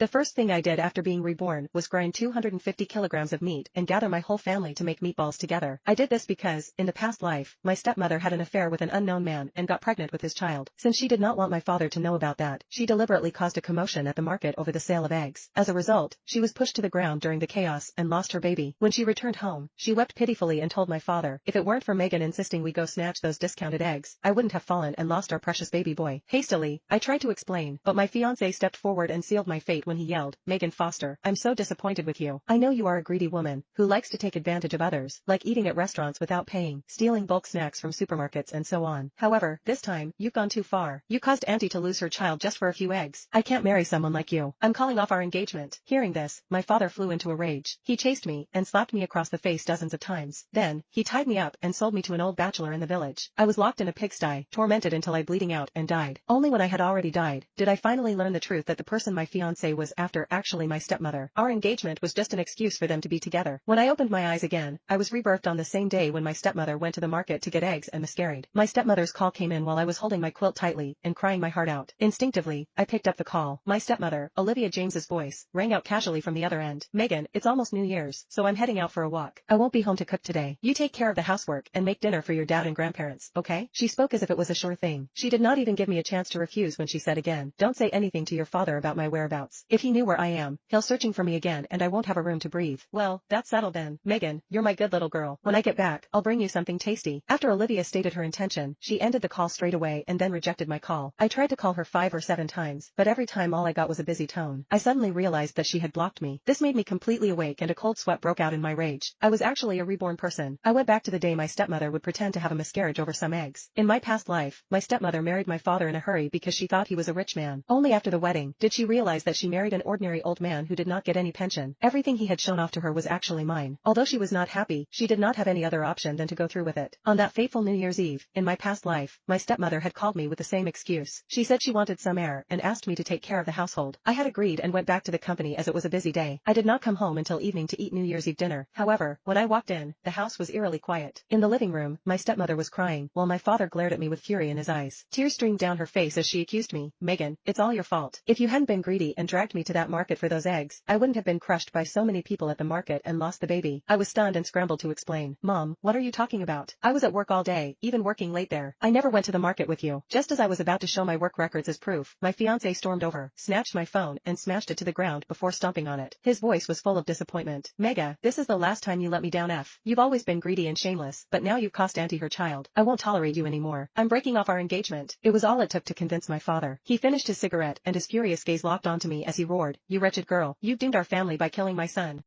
The first thing I did after being reborn was grind 250 kilograms of meat and gather my whole family to make meatballs together. I did this because, in the past life, my stepmother had an affair with an unknown man and got pregnant with his child. Since she did not want my father to know about that, she deliberately caused a commotion at the market over the sale of eggs. As a result, she was pushed to the ground during the chaos and lost her baby. When she returned home, she wept pitifully and told my father, if it weren't for Megan insisting we go snatch those discounted eggs, I wouldn't have fallen and lost our precious baby boy. Hastily, I tried to explain, but my fiancé stepped forward and sealed my fate when he yelled, Megan Foster, I'm so disappointed with you. I know you are a greedy woman, who likes to take advantage of others, like eating at restaurants without paying, stealing bulk snacks from supermarkets and so on. However, this time, you've gone too far. You caused Auntie to lose her child just for a few eggs. I can't marry someone like you. I'm calling off our engagement. Hearing this, my father flew into a rage. He chased me and slapped me across the face dozens of times. Then, he tied me up and sold me to an old bachelor in the village. I was locked in a pigsty, tormented until I bleeding out and died. Only when I had already died, did I finally learn the truth that the person my fiancé was after actually my stepmother. Our engagement was just an excuse for them to be together. When I opened my eyes again, I was rebirthed on the same day when my stepmother went to the market to get eggs and miscarried. My stepmother's call came in while I was holding my quilt tightly and crying my heart out. Instinctively, I picked up the call. My stepmother, Olivia James's voice, rang out casually from the other end. Megan, it's almost New Year's, so I'm heading out for a walk. I won't be home to cook today. You take care of the housework and make dinner for your dad and grandparents, okay? She spoke as if it was a sure thing. She did not even give me a chance to refuse when she said again, don't say anything to your father about my whereabouts. If he knew where I am, he'll searching for me again and I won't have a room to breathe. Well, that's settled then. Megan, you're my good little girl. When I get back, I'll bring you something tasty. After Olivia stated her intention, she ended the call straight away and then rejected my call. I tried to call her 5 or 7 times, but every time all I got was a busy tone. I suddenly realized that she had blocked me. This made me completely awake and a cold sweat broke out in my rage. I was actually a reborn person. I went back to the day my stepmother would pretend to have a miscarriage over some eggs. In my past life, my stepmother married my father in a hurry because she thought he was a rich man. Only after the wedding did she realize that she married an ordinary old man who did not get any pension. Everything he had shown off to her was actually mine. Although she was not happy, she did not have any other option than to go through with it. On that fateful New Year's Eve, in my past life, my stepmother had called me with the same excuse. She said she wanted some air and asked me to take care of the household. I had agreed and went back to the company as it was a busy day. I did not come home until evening to eat New Year's Eve dinner. However, when I walked in, the house was eerily quiet. In the living room, my stepmother was crying, while my father glared at me with fury in his eyes. Tears streamed down her face as she accused me, Megan, it's all your fault. If you hadn't been greedy and dragged me to that market for those eggs, I wouldn't have been crushed by so many people at the market and lost the baby. I was stunned and scrambled to explain. Mom, what are you talking about? I was at work all day, even working late there. I never went to the market with you. Just as I was about to show my work records as proof, my fiancé stormed over, snatched my phone and smashed it to the ground before stomping on it. His voice was full of disappointment. Mega, this is the last time you let me down. You've always been greedy and shameless, but now you've cost Auntie her child. I won't tolerate you anymore. I'm breaking off our engagement. It was all it took to convince my father. He finished his cigarette and his furious gaze locked onto me as he roared, you wretched girl, you've doomed our family by killing my son.